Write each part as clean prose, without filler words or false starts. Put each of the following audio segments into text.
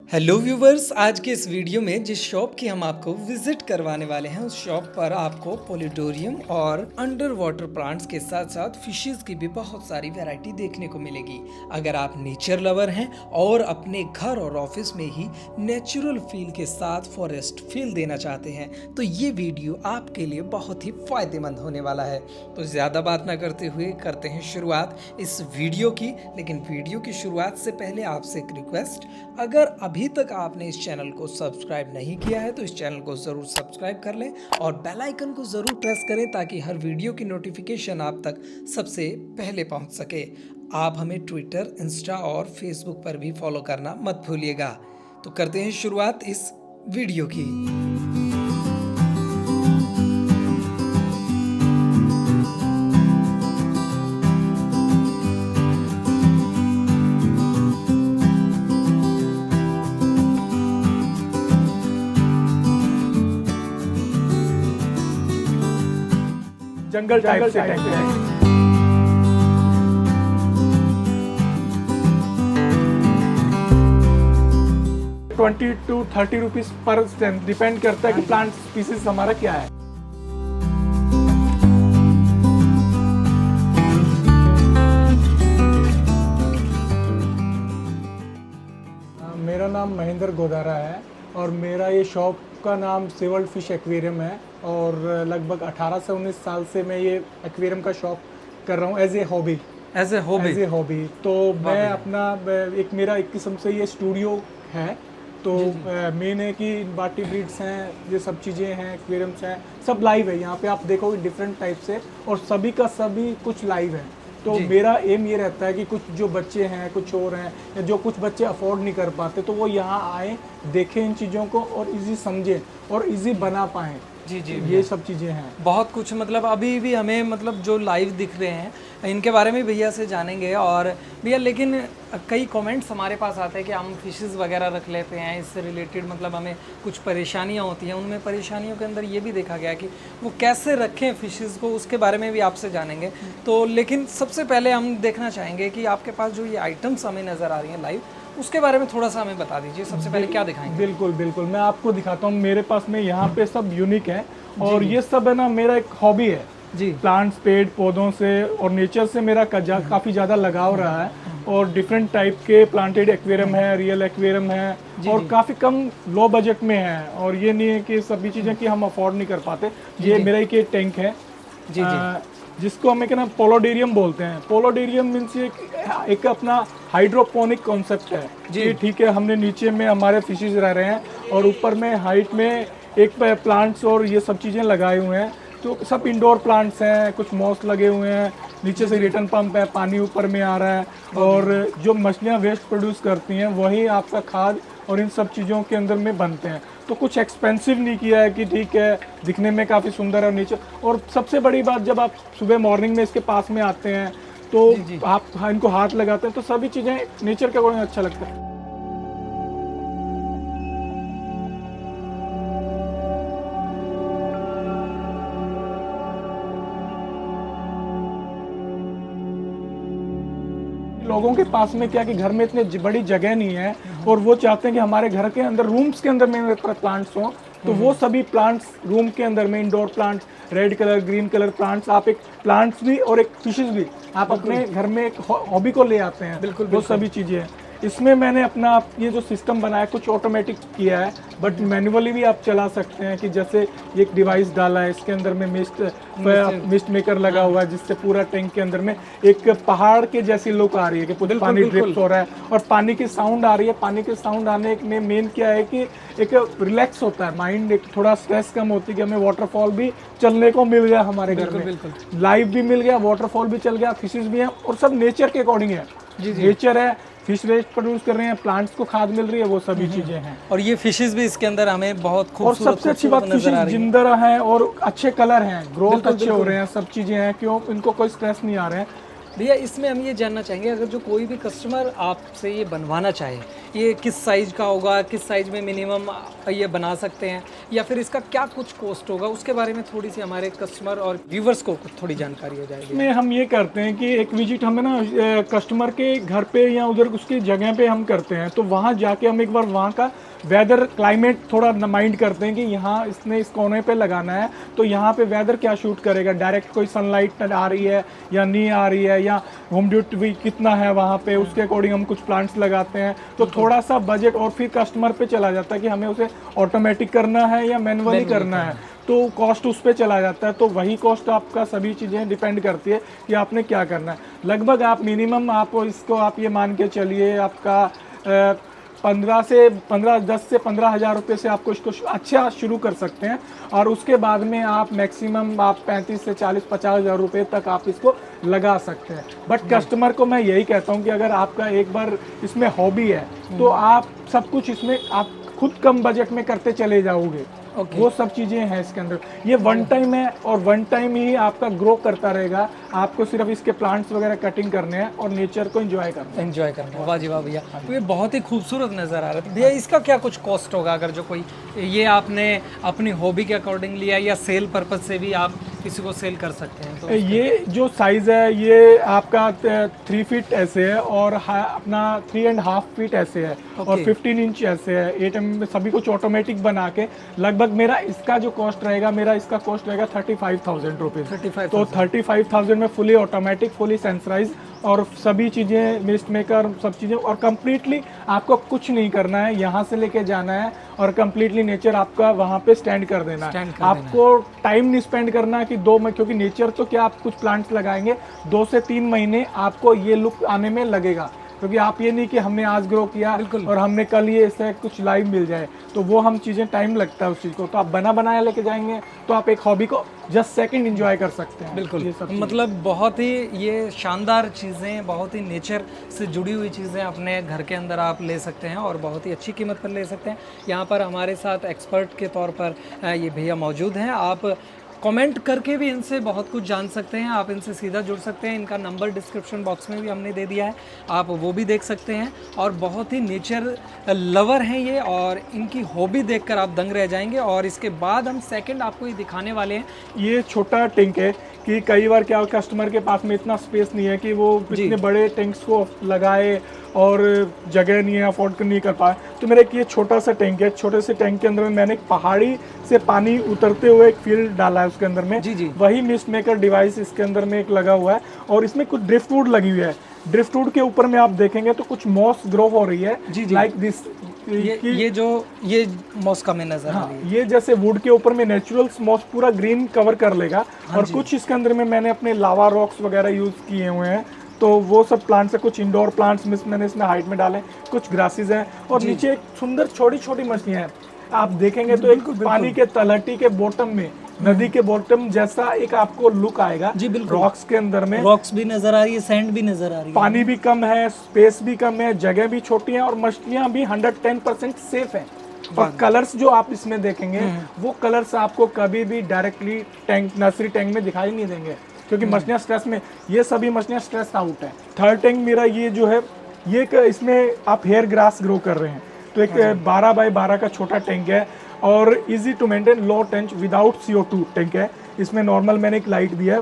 Hello viewers, आज के इस वीडियो में जिस शॉप की हम आपको विजिट करवाने वाले हैं उस शॉप पर आपको पोलिडोरियम और अंडर वाटर प्लांट्स के साथ साथ फिशेस की भी बहुत सारी वैरायटी देखने को मिलेगी। अगर आप नेचर लवर हैं और अपने घर और ऑफिस में ही नेचुरल फील के साथ फॉरेस्ट फील देना चाहते हैं तो ये वीडियो आपके लिए बहुत ही फायदेमंद होने वाला है। तो ज़्यादा बात ना करते हुए करते हैं शुरुआत इस वीडियो की। लेकिन वीडियो की शुरुआत से पहले आपसे एक रिक्वेस्ट, अगर अभी तक आपने इस चैनल को सब्सक्राइब नहीं किया है तो इस चैनल को ज़रूर सब्सक्राइब कर लें और बेल आइकन को ज़रूर प्रेस करें ताकि हर वीडियो की नोटिफिकेशन आप तक सबसे पहले पहुंच सके। आप हमें ट्विटर, इंस्टा और फेसबुक पर भी फॉलो करना मत भूलिएगा। तो करते हैं शुरुआत इस वीडियो की। जंगल टाइप से टैंक है। 20 to 30 rupees per stem, depend करता है कि प्लांट स्पीसीज हमारा क्या है। मेरा नाम महेंद्र गोदारा है और मेरा ये शॉप का नाम सीवर्ल्ड फिश एक्वेरियम है और लगभग 18 से 19 साल से मैं ये एक्वेरियम का शॉप कर रहा हूँ एज ए हॉबी। तो मैं अपना एक मेरा एक किस्म से ये स्टूडियो है। तो मेन है कि बाटी ब्रीड्स हैं, ये सब चीज़ें हैं, एक्वेरियम्स हैं, सब लाइव है। यहाँ पे आप देखोगे डिफरेंट टाइप से और सभी का सभी कुछ लाइव है। तो मेरा एम ये रहता है कि कुछ जो बच्चे हैं, कुछ और हैं, या जो कुछ बच्चे अफोर्ड नहीं कर पाते तो वो यहाँ आए, देखें इन चीज़ों को और इजी समझें और इजी बना पाएँ। जी ये सब चीज़ें हैं। बहुत कुछ मतलब अभी भी हमें मतलब जो लाइव दिख रहे हैं इनके बारे में भैया से जानेंगे। और भैया लेकिन कई कमेंट्स हमारे पास आते हैं कि हम फिशेस वगैरह रख लेते हैं, इससे रिलेटेड मतलब हमें कुछ परेशानियां होती हैं। उनमें परेशानियों के अंदर ये भी देखा गया कि वो कैसे रखें फिशेस को, उसके बारे में भी आपसे जानेंगे। तो लेकिन सबसे पहले हम देखना चाहेंगे कि आपके पास जो ये आइटम्स हमें नज़र आ रही हैं लाइव, उसके बारे में थोड़ा सा हमें बता दीजिए। सबसे पहले क्या दिखाएंगे? बिल्कुल मैं आपको दिखाता हूँ। मेरे पास में यहाँ पे सब यूनिक है और ये सब है ना, मेरा एक हॉबी है जी। प्लांट्स, पेड़ पौधों से और नेचर से मेरा काफ़ी ज़्यादा लगाव रहा है और डिफरेंट टाइप के प्लांटेड एक्वेरियम है, रियल एक्वेरियम है और काफ़ी कम लो बजट में है। और ये नहीं है कि सभी चीज़ें कि हम अफोर्ड नहीं कर पाते। ये मेरा एक टैंक है जी, जिसको हम ना पोलोडेरियम बोलते हैं। पोलोडेरियम मीन्स एक अपना हाइड्रोपोनिक कॉन्सेप्ट है जी। ठीक है, हमने नीचे में हमारे फिशेज रह रहे हैं और ऊपर में हाइट में एक प्लांट्स और ये सब चीज़ें लगाए हुए हैं। तो सब इंडोर प्लांट्स हैं, कुछ मॉस लगे हुए हैं, नीचे से रिटर्न पंप है, पानी ऊपर में आ रहा है और जो मछलियाँ वेस्ट प्रोड्यूस करती हैं वही आपका खाद और इन सब चीज़ों के अंदर में बनते हैं। तो कुछ एक्सपेंसिव नहीं किया है कि ठीक है, दिखने में काफ़ी सुंदर है नीचे। और सबसे बड़ी बात, जब आप सुबह मॉर्निंग में इसके पास में आते हैं तो आप इनको हाथ लगाते हैं तो सभी चीज़ें नेचर के अकॉर्डिंग अच्छा लगता है। लोगों के पास में क्या कि घर में इतनी बड़ी जगह नहीं है और वो चाहते हैं कि हमारे घर के अंदर रूम्स के अंदर में प्लांट्स हों। तो वो सभी प्लांट्स रूम के अंदर में, indoor plants, red colour, green colour plants, आप एक प्लांट्स भी और एक फिशेस भी आप अपने घर में एक हॉबी को ले आते हैं। बिल्कुल वो सभी चीज़ें हैं। इसमें मैंने अपना ये जो सिस्टम बनाया कुछ ऑटोमेटिक किया है, बट मैन्युअली भी आप चला सकते हैं। कि जैसे एक डिवाइस डाला है, इसके अंदर में मिस्ट मेकर लगा हुआ है जिससे पूरा टैंक के अंदर में एक पहाड़ के जैसी लुक आ रही है कि पूरा पानी ड्रिप्स हो रहा है और पानी की साउंड आ रही है। पानी के साउंड आने में मेन क्या है कि एक रिलैक्स होता है माइंड, एक थोड़ा स्ट्रेस कम होती है कि हमें वाटरफॉल भी चलने को मिल गया हमारे घर में, लाइव भी मिल गया, वाटरफॉल भी चल गया, फिशेज भी हैं और सब नेचर के अकॉर्डिंग है। नेचर है, फिश वेस्ट प्रोड्यूस कर रहे हैं, प्लांट्स को खाद मिल रही है, वो सभी चीजें हैं। और ये फिशेस भी इसके अंदर हमें बहुत खूबसूरत, और सबसे अच्छी बात फिशेस जिंदा हैं और अच्छे कलर हैं, ग्रोथ अच्छे हो रहे हैं, सब चीजें हैं। क्यों? इनको कोई स्ट्रेस नहीं आ रहे हैं। भैया इसमें हम ये जानना चाहेंगे, अगर जो कोई भी कस्टमर आपसे ये बनवाना चाहे, ये किस साइज़ का होगा, किस साइज़ में मिनिमम ये बना सकते हैं, या फिर इसका क्या कुछ कॉस्ट होगा, उसके बारे में थोड़ी सी हमारे कस्टमर और व्यूवर्स को थोड़ी जानकारी हो जाएगी। इसमें हम ये करते हैं कि एक विजिट हमें ना कस्टमर के घर पे या उधर उसकी जगह पे हम करते हैं, तो वहाँ जाके हम एक बार वहाँ का वेदर क्लाइमेट थोड़ा माइंड करते हैं कि यहाँ इसने इस कोने पे लगाना है तो यहाँ पे वेदर क्या शूट करेगा, डायरेक्ट कोई सनलाइट आ रही है या नहीं आ रही है, या होम ड्यूटी कितना है वहाँ पे, उसके अकॉर्डिंग हम कुछ प्लांट्स लगाते हैं। तो थोड़ा सा बजट और फिर कस्टमर पे चला जाता है कि हमें उसे ऑटोमेटिक करना है या मैनुअली करना है, तो कॉस्ट उस पर चला जाता है। तो वही कॉस्ट आपका सभी चीज़ें डिपेंड करती है कि आपने क्या करना है। लगभग आप मिनिमम आप इसको आप ये मान के चलिए आपका 10 से 15 हज़ार रुपये से आपको इसको अच्छा शुरू कर सकते हैं, और उसके बाद में आप मैक्सिमम आप 35 से 40-50 हज़ार रुपये तक आप इसको लगा सकते हैं। बट कस्टमर को मैं यही कहता हूँ कि अगर आपका एक बार इसमें हॉबी है तो आप सब कुछ इसमें आप खुद कम बजट में करते चले जाओगे। वो सब चीज़ें हैं इसके अंदर। ये वन टाइम है और वन टाइम ही आपका ग्रो करता रहेगा। आपको सिर्फ इसके प्लांट्स वगैरह कटिंग करने हैं और नेचर को एंजॉय करना है। वाह जी वाह भैया, तो ये बहुत ही खूबसूरत नज़र आ रहा है भैया। इसका क्या कुछ कॉस्ट होगा, अगर जो कोई ये आपने अपनी हॉबी के अकॉर्डिंग लिया या सेल पर्पज से भी आप किसी को सेल कर सकते हैं? तो ये जो साइज़ है ये आपका 3 फीट ऐसे है और अपना 3.5 फीट ऐसे है और 15 इंच ऐसे है। 8 mm सभी कुछ ऑटोमेटिक बना के लगभग मेरा इसका जो कॉस्ट रहेगा, मेरा इसका कॉस्ट रहेगा 35,000 रुपीज़। तो 35,000 में फुली ऑटोमेटिक, फुली सेंसराइज और सभी चीज़ें, मिस्ट मेकर, सब चीज़ें, और कम्प्लीटली आपको कुछ नहीं करना है, यहाँ से लेके जाना है और कम्प्लीटली नेचर आपका वहाँ पे स्टैंड कर देना है। आपको टाइम नहीं स्पेंड करना कि क्योंकि नेचर तो क्या, आप कुछ प्लांट्स लगाएंगे 2 से 3 महीने आपको ये लुक आने में लगेगा, क्योंकि आप ये नहीं कि हमने आज ग्रो किया और हमने कल ये इससे कुछ लाइव मिल जाए, तो वो हम चीज़ें टाइम लगता है उस चीज़ को। तो आप बना बनाया लेके जाएंगे तो आप एक हॉबी को जस्ट सेकंड एंजॉय कर सकते हैं। बिल्कुल, ये सब मतलब बहुत ही ये शानदार चीज़ें, बहुत ही नेचर से जुड़ी हुई चीज़ें अपने घर के अंदर आप ले सकते हैं और बहुत ही अच्छी कीमत पर ले सकते हैं। यहाँ पर हमारे साथ एक्सपर्ट के तौर पर ये भैया मौजूद हैं। आप कमेंट करके भी इनसे बहुत कुछ जान सकते हैं, आप इनसे सीधा जुड़ सकते हैं। इनका नंबर डिस्क्रिप्शन बॉक्स में भी हमने दे दिया है, आप वो भी देख सकते हैं। और बहुत ही नेचर लवर हैं ये, और इनकी हॉबी देखकर आप दंग रह जाएंगे। और इसके बाद हम सेकंड आपको ये दिखाने वाले हैं। ये छोटा टैंक है कि कई बार क्या कस्टमर के पास में इतना स्पेस नहीं है कि वो इतने बड़े टैंक्स को लगाए और जगह नहीं है, अफोर्ड नहीं कर पाए, तो मेरा एक ये छोटा सा टैंक है। छोटे से टैंक के अंदर में मैंने एक पहाड़ी से पानी उतरते हुए एक फील्ड डाला है उसके अंदर में। जी। वही मिस्ट मेकर डिवाइस इसके अंदर में एक लगा हुआ है और इसमें कुछ ड्रिफ्टवुड लगी हुई है। ड्रिफ्टवुड के ऊपर में आप देखेंगे तो कुछ मॉस ग्रो हो रही है, लाइक दिस। ये मॉस का में नजर आ रही है। ये जैसे वुड के ऊपर में नेचुरल मॉस पूरा ग्रीन कवर कर लेगा। और कुछ इसके अंदर में मैंने अपने लावा रॉक्स वगैरह यूज किए हुए हैं, तो वो सब प्लांट्स है। कुछ इंडोर प्लांट्स मैंने इसमें हाइट में डाले, कुछ ग्रासेस हैं और नीचे एक सुंदर छोटी छोटी मछलियां हैं। आप देखेंगे तो एक पानी के तलहटी के बॉटम में, नदी के बॉटम जैसा एक आपको लुक आएगा। जी बिल्कुल। रॉक्स के अंदर में रॉक्स भी नजर आ रही है, सैंड भी नजर आ रही है, पानी भी कम है, स्पेस भी कम है, जगह भी छोटी है और मछलियां भी 110% सेफ है। और कलर्स जो आप इसमें देखेंगे वो कलर्स आपको कभी भी डायरेक्टली टैंक, नर्सरी टैंक में दिखाई नहीं देंगे, क्योंकि मछलियां स्ट्रेस में, ये सभी मछलियां स्ट्रेस आउट है। थर्ड टैंक मेरा ये जो है, ये इसमें आप हेयर ग्रास ग्रो कर रहे हैं, तो एक 12 बाय 12 का छोटा टैंक है और easy to maintain, low tech without CO2 tank है। इसमें नॉर्मल मैंने एक लाइट दिया है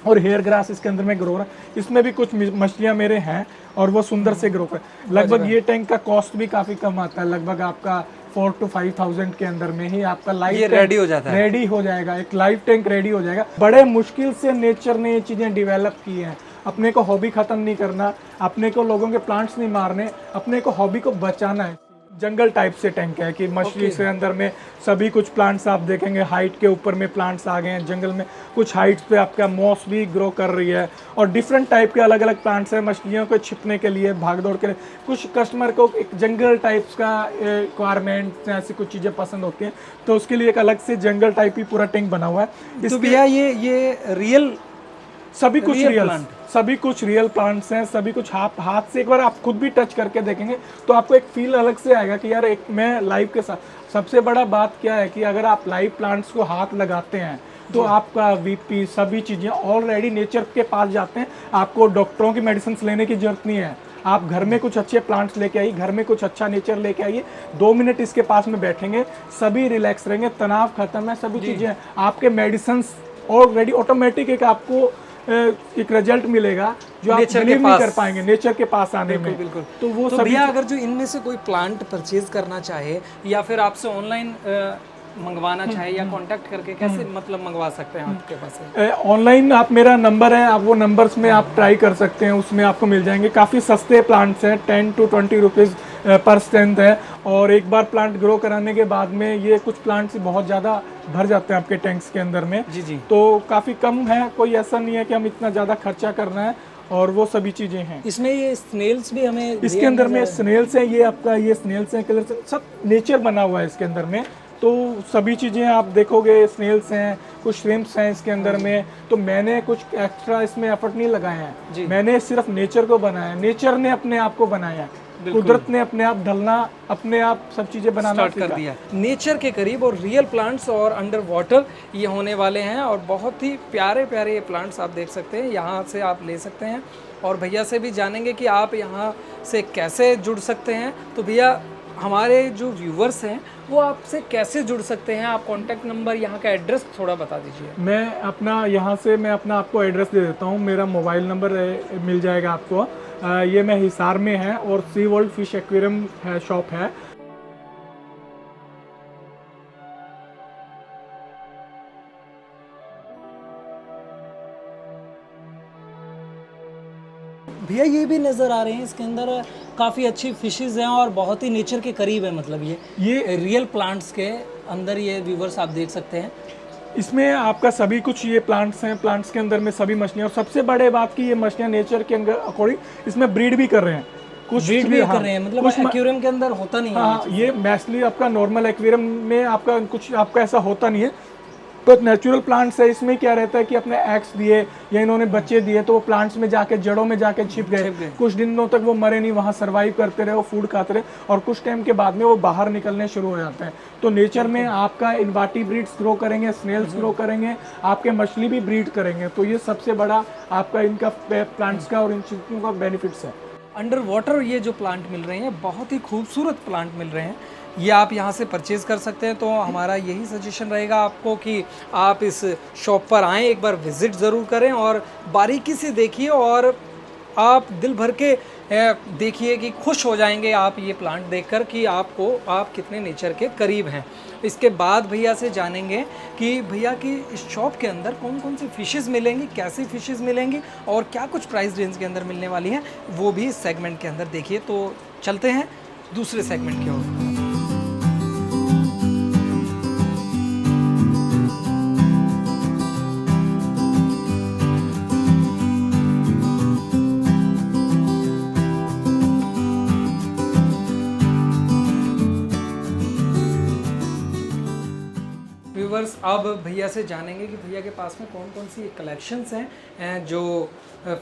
और हेयर ग्रास इसके अंदर में ग्रो रहा है। इसमें भी कुछ मछलियां मेरे हैं और वो सुंदर से ग्रो कर। लगभग ये टैंक का कॉस्ट भी काफ़ी कम आता है, लगभग आपका 4 to 5,000 के अंदर में ही आपका लाइव रेडी हो जाता है, रेडी हो जाएगा, एक लाइव टैंक रेडी हो जाएगा। बड़े मुश्किल से नेचर ने ये चीज़ें डिवेलप की हैं। अपने को हॉबी ख़त्म नहीं करना, अपने को लोगों के प्लांट्स नहीं मारने, अपने को हॉबी को बचाना है। जंगल टाइप से टैंक है कि मछली के अंदर में सभी कुछ प्लांट्स आप देखेंगे हाइट के ऊपर में प्लांट्स आ गए हैं। जंगल में कुछ हाइट्स पे आपका मॉस भी ग्रो कर रही है और डिफरेंट टाइप के अलग अलग प्लांट्स हैं मछलियों को छिपने के लिए, भागदौड़ के लिए। कुछ कस्टमर को एक जंगल टाइप्स का रिक्वायरमेंट, ऐसी कुछ चीज़ें पसंद होती हैं, तो उसके लिए एक अलग से जंगल टाइप ही पूरा टैंक बना हुआ है। तो भैया ये रियल, सभी कुछ रियल प्लांट्स हैं, सभी कुछ हाथ से एक बार आप खुद भी टच करके देखेंगे तो आपको एक फील अलग से आएगा कि यार एक मैं लाइव के साथ। सबसे बड़ा बात क्या है कि अगर आप लाइव प्लांट्स को हाथ लगाते हैं तो आपका वीपी सभी चीज़ें ऑलरेडी नेचर के पास जाते हैं। आपको डॉक्टरों की मेडिसिन लेने की जरूरत नहीं है। आप घर में कुछ अच्छे प्लांट्स लेके आइए, घर में कुछ अच्छा नेचर लेके आइए, 2 मिनट इसके पास में बैठेंगे, सभी रिलैक्स रहेंगे, तनाव खत्म है, सभी चीज़ें आपके मेडिसिन ऑलरेडी ऑटोमेटिक एक आपको एक रिजल्ट मिलेगा जो आप बिलीव नहीं कर पाएंगे नेचर के पास आने में। बिल्कुल। तो वो तो भैया अगर जो इनमें से कोई प्लांट परचेज करना चाहे या फिर आपसे ऑनलाइन मंगवाना चाहे या कांटेक्ट करके कैसे मतलब मंगवा सकते हैं आपके पास से? ऑनलाइन आप मेरा नंबर है, आप वो नंबर्स में आप ट्राई कर सकते हैं, उसमें आपको मिल जाएंगे। काफ़ी सस्ते प्लांट्स हैं, 10 to 20 रुपीज़ पर स्ट्रेंथ है। और एक बार प्लांट ग्रो कराने के बाद में ये कुछ प्लांट्स बहुत ज़्यादा भर जाते हैं आपके टैंक्स के अंदर में। जी जी। तो काफ़ी कम है, कोई ऐसा नहीं है कि हम इतना ज़्यादा खर्चा करना है, और वो सभी चीज़ें हैं। इसमें ये स्नेल्स भी हमें इसके अंदर में स्नेल्स हैं, ये आपका ये स्नेल्स हैं, कलर सब नेचर बना हुआ है इसके अंदर में। तो सभी चीज़ें आप देखोगे, स्नेल्स हैं, कुछ श्रिम्प्स हैं इसके अंदर में। तो मैंने कुछ एक्स्ट्रा इसमें एफर्ट नहीं लगाया है, मैंने सिर्फ नेचर को बनाया है, नेचर ने अपने आप को बनाया है, कुदरत ने अपने आप ढलना, अपने आप सब चीज़ें बनाना स्टार्ट कर दिया। नेचर के करीब और रियल प्लांट्स और अंडर वाटर ये होने वाले हैं, और बहुत ही प्यारे प्यारे ये प्लांट्स आप देख सकते हैं, यहाँ से आप ले सकते हैं। और भैया से भी जानेंगे कि आप यहाँ से कैसे जुड़ सकते हैं। तो भैया हमारे जो व्यूवर्स हैं वो आपसे कैसे जुड़ सकते हैं? आप कॉन्टैक्ट नंबर, यहाँ का एड्रेस थोड़ा बता दीजिए। मैं अपना यहाँ से मैं अपना आपको एड्रेस दे देता हूँ। मेरा मोबाइल नंबर मिल जाएगा आपको। ये मैं हिसार में है और सी वर्ल्ड फिश एक्वेरियम है, शॉप है। भैया ये भी नज़र आ रहे हैं, इसके अंदर काफ़ी अच्छी फिशेस हैं और बहुत ही नेचर के करीब है, मतलब ये रियल प्लांट्स के अंदर ये व्यूवर्स आप देख सकते हैं। इसमें आपका सभी कुछ ये प्लांट्स हैं, प्लांट्स के अंदर में सभी मछलियाँ, और सबसे बड़े बात की ये मछलियाँ नेचर के अकॉर्डिंग इसमें ब्रीड भी कर रहे हैं, कुछ ब्रीड भी कर रहे हैं, मतलब एक्वेरियम के अंदर होता नहीं है। हाँ, ये मैक्सिमली आपका नॉर्मल एक्वेरियम में आपका कुछ आपका ऐसा होता नहीं है। तो नेचुरल प्लांट्स है, इसमें क्या रहता है कि अपने एग्स दिए या इन्होंने बच्चे दिए तो वो प्लांट्स में जाके जड़ों में जाके छिप गए, कुछ दिनों तक वो मरे नहीं, वहाँ सर्वाइव करते रहे, वो फूड खाते रहे, और कुछ टाइम के बाद में वो बाहर निकलने शुरू हो जाते हैं। तो नेचर में आपका इन्वर्टिब्रेट्स ग्रो करेंगे, स्नेल्स ग्रो करेंगे, आपके मछली भी ब्रीड करेंगे। तो ये सबसे बड़ा आपका इनका प्लांट्स का और इन चीज़ों का बेनिफिट्स है। अंडर वाटर ये जो प्लांट मिल रहे हैं बहुत ही खूबसूरत प्लांट मिल रहे हैं, ये आप यहाँ से परचेज़ कर सकते हैं। तो हमारा यही सजेशन रहेगा आपको कि आप इस शॉप पर आएँ, एक बार विज़िट ज़रूर करें और बारीकी से देखिए, और आप दिल भर के देखिए कि खुश हो जाएंगे आप ये प्लांट देखकर कि आप कितने नेचर के करीब हैं। इसके बाद भैया से जानेंगे कि भैया की इस शॉप के अंदर कौन कौन सी फ़िशेज़ मिलेंगी, कैसी फ़िशेज़ मिलेंगी और क्या कुछ प्राइस रेंज के अंदर मिलने वाली हैं, वो भी इस सेगमेंट के अंदर देखिए। तो चलते हैं दूसरे सेगमेंट की ओर। व्यूवर्स, अब भैया से जानेंगे कि भैया के पास में कौन कौन सी कलेक्शंस हैं जो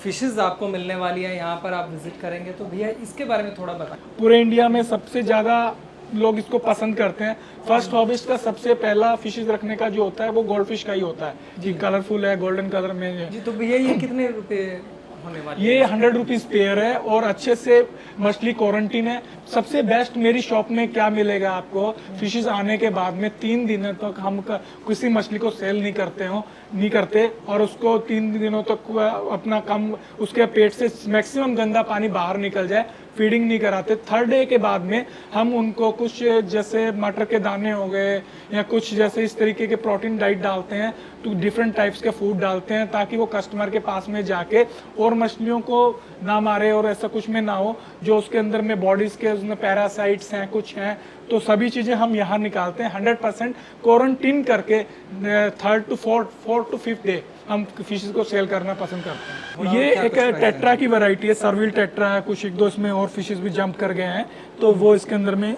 फिशेस आपको मिलने वाली है, यहाँ पर आप विजिट करेंगे। तो भैया इसके बारे में थोड़ा बताएं। पूरे इंडिया में सबसे ज़्यादा लोग इसको पसंद करते हैं। फर्स्ट हॉबिस्ट का सबसे पहला फिशेस रखने का जो होता है वो गोल्ड फिश का ही होता है जी, कलरफुल है, गोल्डन कलर में जी। तो भैया ये कितने रुपए होने वाले? ये 100 रुपीज़ पेयर है और अच्छे से मछली क्वारंटीन है। सबसे बेस्ट मेरी शॉप में क्या मिलेगा आपको, फिशेस आने के बाद में 3 दिनों तक हम किसी मछली को सेल नहीं करते और उसको 3 दिनों तक अपना कम उसके पेट से मैक्सिमम गंदा पानी बाहर निकल जाए, फीडिंग नहीं कराते। थर्ड डे के बाद में हम उनको कुछ जैसे मटर के दाने हो गए या कुछ जैसे इस तरीके के प्रोटीन डाइट डालते हैं, तो डिफरेंट टाइप्स के फूड डालते हैं ताकि वो कस्टमर के पास में जाके और मछलियों को ना मारे और ऐसा कुछ में ना हो जो उसके अंदर में बॉडीज के उसमें पैरासाइट्स हैं, कुछ हैं। तो सभी चीज़ें हम यहाँ निकालते हैं 100% क्वारंटीन करके। 3rd to 4th to 5th day हम फिशेस को सेल करना पसंद करते हैं। ये एक टेट्रा की वैरायटी है, सर्विल टेट्रा है, कुछ 1-2 इसमें और फिशेस भी जंप कर गए हैं, तो वो इसके अंदर में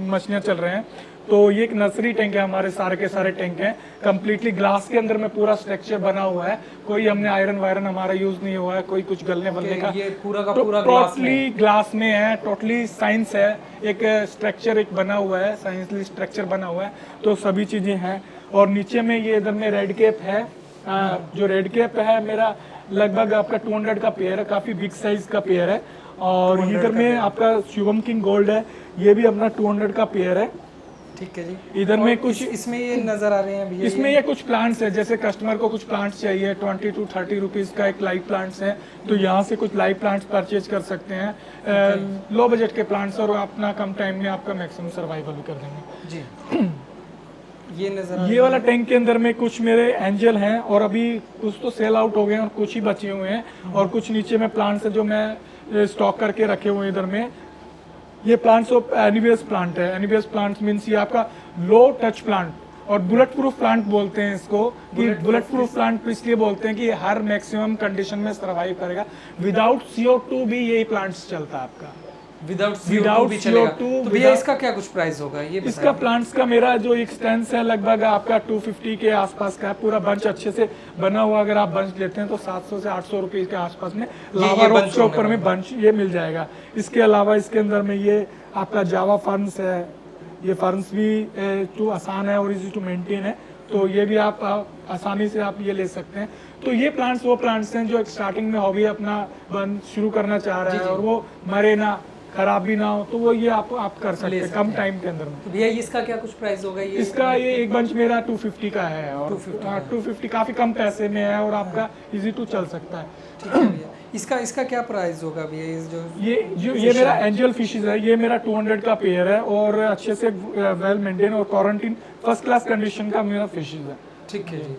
मछलियाँ चल रहे हैं। तो ये एक नर्सरी टैंक है, हमारे सारे के सारे टैंक हैं कंप्लीटली ग्लास के अंदर में पूरा स्ट्रक्चर बना हुआ है, कोई हमने आयरन वायरन हमारा यूज नहीं हुआ है, कोई कुछ गलने वलने का, ये पूरा का तो पूरा टोटली ग्लास में है, टोटली साइंस है, एक स्ट्रक्चर एक बना हुआ है, साइंसली स्ट्रक्चर बना हुआ है, तो सभी चीजें हैं। और नीचे में ये इधर में रेड कैप है, जो रेड कैप है मेरा लगभग आपका 200 का पेयर है, काफी बिग साइज का पेयर है। और इधर में आपका शुभम किंग गोल्ड है, ये भी अपना 200 का पेयर है। ठीक है जी। इधर में कुछ इसमें ये नजर आ रहे हैं भैया, इसमें ये कुछ प्लांट्स है, जैसे कस्टमर को कुछ प्लांट्स चाहिए 20 to 30 रुपीज का एक लाइव प्लांट्स है, तो यहाँ से कुछ लाइव प्लांट्स परचेज कर सकते हैं, लो बजट के प्लांट्स, और अपना कम टाइम में आपका मैक्सिमम सर्वाइवल भी कर देंगे जी। ये नजर ये वाला टैंक के अंदर में कुछ मेरे एंजल हैं, और अभी कुछ तो सेल आउट हो गए हैं और कुछ ही बचे हुए हैं, और कुछ नीचे में प्लांट्स है जो मैं स्टॉक करके रखे हुए हैं इधर में। ये प्लांट्स ऑफ एनिवियस प्लांट है, एनिवियस प्लांट्स मीन्स ये आपका लो टच प्लांट, और बुलेट प्रूफ प्लांट बोलते हैं इसको, कि बुलेट प्रूफ प्लांट इसलिए बोलते हैं कि हर मैक्सिमम कंडीशन में सर्वाइव करेगा, विदाउट CO2 भी यही प्लांट्स चलता है आपका, विदाउट CO2 भी चलेगा। तो भैया इसका क्या कुछ प्राइस होगा ये बताइए? इसका प्लांट्स का मेरा जो एक्सटेंस है लगभग आपका 250 के आसपास का है, पूरा बंच अच्छे से बना हुआ, अगर आप बंच लेते हैं तो 700 से 800 रुपीज के आसपास में लावा रोप के ऊपर में बंच ये मिल जाएगा। इसके अलावा इसके अंदर में ये आपका जावा फर्न्स है, ये फर्न्स भी टू आसान है और इजी टू मेंटेन है, तो ये भी आप आसानी से आप ये ले सकते हैं। तो ये प्लांट्स वो प्लांट्स हैं जो एक स्टार्टिंग में हॉबी अपना शुरू करना चाह रहा है और वो मरे ना, खराब भी ना हो, तो वो ये आप कर सकते हैं कम टाइम के अंदर में। तो भैया इसका क्या कुछ प्राइस होगा? ये इसका ये एक बंच मेरा 250 का है, और 250 काफी कम पैसे में है और आपका इजी टू चल सकता है। ठीक है भैया। इसका क्या प्राइस होगा भैया? ये मेरा एंजल फिशेज है, ये मेरा 200 का पेयर है, और अच्छे से वेल मेंटेन और क्वारंटीन फर्स्ट क्लास कंडीशन का मेरा फिशेज है। ठीक है जी।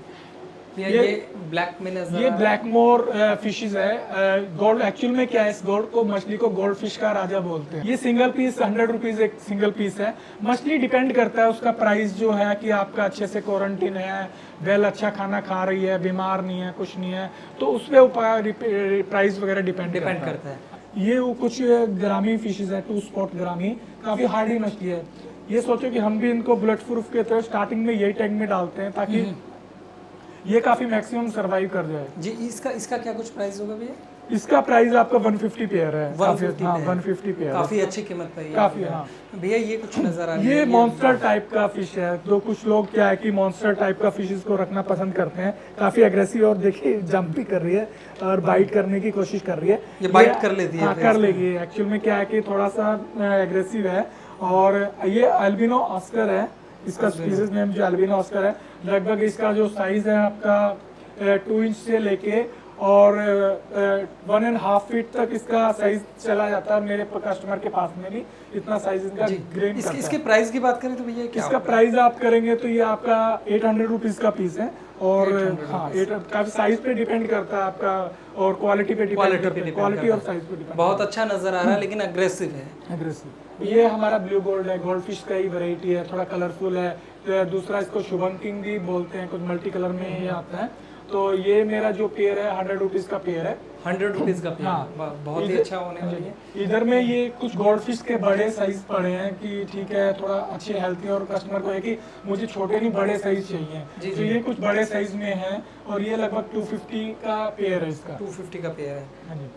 ये ब्लैक में नजर ये ब्लैकमोर फिशेज है। गोल्ड एक्चुअल में क्या है, इस गोल्ड को मछली को गोल्ड फिश का राजा बोलते हैं। ये सिंगल पीस 100 रुपीज एक सिंगल पीस है। मछली डिपेंड करता है उसका प्राइस जो है, कि आपका अच्छे से क्वारंटीन है, वेल अच्छा खाना खा रही है, बीमार नहीं है, कुछ नहीं है, तो उस पर प्राइस वगैरह डिपेंड करता है। ये वो कुछ ग्रामी फिशेज है, 2 स्पॉट ग्रामी, काफी हार्डी मछली है। ये सोचो कि हम भी इनको बुलेट प्रूफ के तरह स्टार्टिंग में यही टैंक में डालते हैं ताकि ये काफी मैक्सिमम सरवाइव कर जाए जी। इसका क्या कुछ प्राइस होगा भैया? इसका प्राइस आपका 150 पेयर है। 150 पेयर, काफी अच्छी कीमत पे काफी। हाँ भैया ये कुछ नजर आ रहा है, ये मॉन्स्टर टाइप का फिश है। तो कुछ लोग क्या है कि मॉन्स्टर टाइप का फिशेस को रखना पसंद करते हैं, काफी एग्रेसिव, और देखिए जंप भी कर रही है और बाइट करने की कोशिश कर रही है। ये बाइट कर लेती है? हाँ कर लेगी। एक्चुअल में क्या है कि थोड़ा सा एग्रेसिव है। और ये अल्बिनो ऑस्कर है, इसका स्पीसीज नेम जो अल्बिनो ऑस्कर है। लगभग इसका जो साइज है आपका 2 इंच से लेके और 1.5 फीट तक इसका साइज चला जाता है। मेरे कस्टमर के पास में भी इतना साइज इनका ग्रेन करता है। इसके प्राइस की बात करें तो भैया क्या इसका प्राइस आप करेंगे तो ये आपका 800 रुपीज का पीस है। और हाँ, काफी साइज पे डिपेंड करता है आपका, और क्वालिटी पे डिपेंड करता है, क्वालिटी और साइज पे डिपेंड। बहुत अच्छा नजर आ रहा है, लेकिन अग्रेसिव है। अग्रेसिव। ये हमारा ब्लू गोल्ड है, गोल्ड फिश का ही वैरायटी है, थोड़ा कलरफुल है। दूसरा इसको शुभम किंग भी बोलते हैं, कुछ मल्टी कलर में ये आता है। तो ये मेरा जो पेयर है 100 रुपीज का पेयर है। 100 रुपीज का पेयर? हाँ, बहुत ही अच्छा होने वाली है। इधर में ये कुछ गोल्ड फिश के बड़े साइज पड़े हैं कि ठीक है, थोड़ा अच्छे हेल्थी, और कस्टमर को है कि मुझे छोटे नहीं बड़े साइज चाहिए, तो ये कुछ बड़े साइज में है। और ये लगभग 250 का पेयर है इसका। 250 का पेयर है। हाँ जी।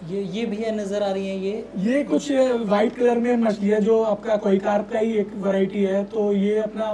ये भैया नजर आ रही है, ये कुछ व्हाइट कलर में मछली है, जो आपका कोई कार्प का ही एक वैरायटी है। तो ये अपना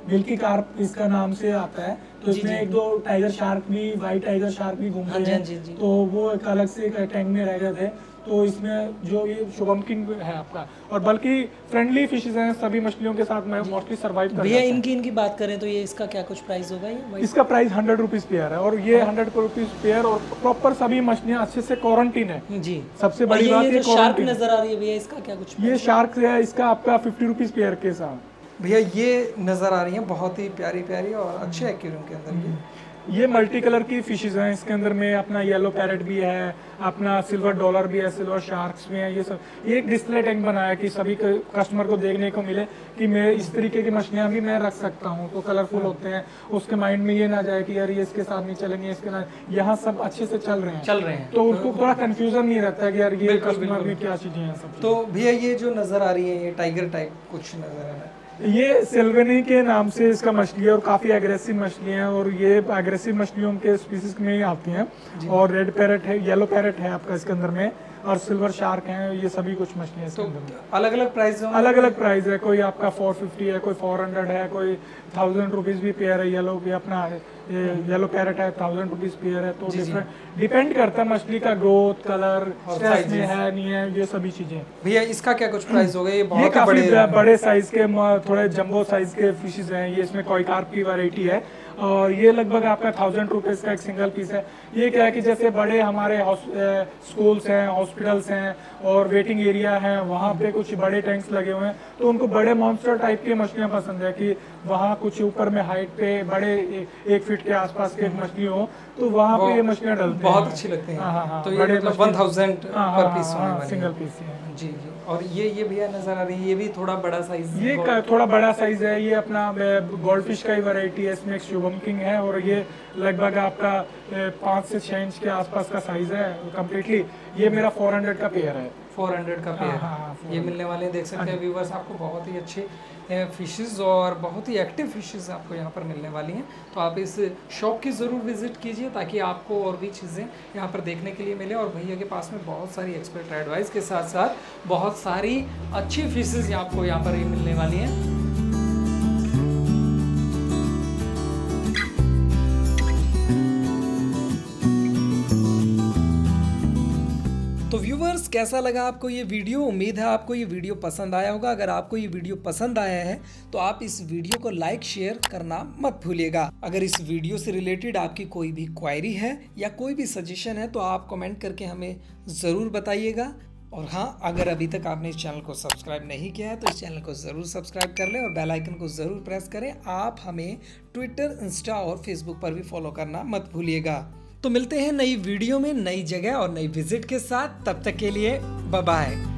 मिल्की कार्प इसका नाम से आता है। तो इसमें 1-2 टाइगर शार्क भी, व्हाइट टाइगर शार्क भी घूम रहे हैं, तो वो एक अलग से टैंक में रह गए थे। तो इसमें जो ये शुभम किंग है आपका, और बल्कि फ्रेंडली फिशेज हैं, सभी मछलियों के साथ में मोस्टली सर्वाइव करते हैं। भैया इनकी बात करें तो ये इसका क्या कुछ प्राइस होगा? ये इसका प्राइस 100 रुपीज पेयर है, और ये 100 रुपीज पेयर, और प्रॉपर सभी मछलियाँ अच्छे से क्वारंटीन है जी। सबसे बड़ी बात ये शार्क नजर आ रही है भैया, इसका क्या कुछ? ये शार्क है, इसका आपका 50 रुपीज पेयर के साथ। भैया ये नजर आ रही है, बहुत ही प्यारी प्यारी और अच्छे एक्वेरियम के अंदर। ये मल्टी कलर की फिशेज हैं। इसके अंदर में अपना येलो पैरेट भी है, अपना सिल्वर डॉलर भी है, सिल्वर शार्क्स भी हैं। ये सब ये एक डिस्प्ले टैंक बनाया कि सभी कस्टमर को देखने को मिले कि मैं इस तरीके की मछलियाँ भी मैं रख सकता हूँ, तो कलरफुल होते हैं। उसके माइंड में ये ना जाए कि यार ये इसके साथ नहीं चलेंगे, इसके साथ। यहाँ सब अच्छे से चल रहे हैं, तो उसको थोड़ा कंफ्यूजन नहीं रहता है कि यार ये कस्टमर में क्या चीजें हैं सब। तो भैया ये जो नजर आ रही है, ये टाइगर टाइप कुछ नजर आ रहा है, ये सिल्वेनी के नाम से इसका मछली है और काफ़ी एग्रेसिव मछली है, और ये एग्रेसिव मछलियों के स्पीसीज में ही आती हैं। और रेड पैरेट है, येलो पैरेट है आपका इसके अंदर में, और सिल्वर शार्क हैं, ये सभी कुछ मछलियाँ इसके अंदर में। अलग अलग प्राइस अलग अलग प्राइस है, कोई आपका 450 है, कोई 400 है, कोई 1000 रुपीज़ भी पेयर है। येलो भी अपना येलो पैरेट है 1000 रुपीज़ पेयर है। तो डिफरेंट डिपेंड करता है मछली का ग्रोथ, कलर, स्ट्रेस में है नहीं है, ये सभी चीज़ें। भैया इसका क्या कुछ प्राइस होगा? ये बहुत काफी बड़े साइज के, थोड़े जंबो साइज के फिशेज हैं। ये इसमें कोई कार्प की वैरायटी है, और ये लगभग आपका 1000 रुपीज़ का एक सिंगल पीस है। ये क्या है कि जैसे बड़े हमारे स्कूल्स हैं, हॉस्पिटल्स हैं और वेटिंग एरिया है, वहाँ पे कुछ बड़े टैंक्स लगे हुए हैं, तो उनको बड़े मॉन्स्टर टाइप की मछलियाँ पसंद है कि वहाँ कुछ ऊपर में हाइट पे बड़े 1 फीट के आसपास के मछली हो, तो वहाँ पे ये मछलियाँ डलती हैं, बहुत अच्छी लगती हैं। हाँ, तो ये मतलब 1000 पर पीस होने वाली सिंगल पीस है। जी जी। और ये भैया नजर आ रही है, ये भी थोड़ा बड़ा साइज, ये थोड़ा बड़ा साइज है। ये अपना गोल्ड फिश का ही वैरायटी है, इसमें एक शुभम किंग है, और ये लगभग आपका 5 से 6 इंच के आसपास का साइज है कम्प्लीटली। ये मेरा 400 का पेयर है। 400 का पेयर ये मिलने वाले हैं। देख सकते हैं व्यूवर्स, आपको बहुत ही अच्छे फिशेस और बहुत ही एक्टिव फिशेस आपको यहाँ पर मिलने वाली हैं। तो आप इस शॉप की ज़रूर विजिट कीजिए, ताकि आपको और भी चीज़ें यहाँ पर देखने के लिए मिले। और भैया के पास में बहुत सारी एक्सपर्ट एडवाइस के साथ साथ बहुत सारी अच्छी फिशेस आपको यहाँ पर मिलने वाली हैं। तो व्यूवर्स, कैसा लगा आपको ये वीडियो? उम्मीद है आपको ये वीडियो पसंद आया होगा। अगर आपको ये वीडियो पसंद आया है तो आप इस वीडियो को लाइक शेयर करना मत भूलिएगा। अगर इस वीडियो से रिलेटेड आपकी कोई भी क्वेरी है या कोई भी सजेशन है तो आप कमेंट करके हमें ज़रूर बताइएगा। और हाँ, अगर अभी तक आपने इस चैनल को सब्सक्राइब नहीं किया है तो इस चैनल को ज़रूर सब्सक्राइब कर लें और बेल आइकन को ज़रूर प्रेस करें। आप हमें ट्विटर, इंस्टा और फेसबुक पर भी फॉलो करना मत भूलिएगा। तो मिलते हैं नई वीडियो में, नई जगह और नई विजिट के साथ। तब तक के लिए बाय बाय।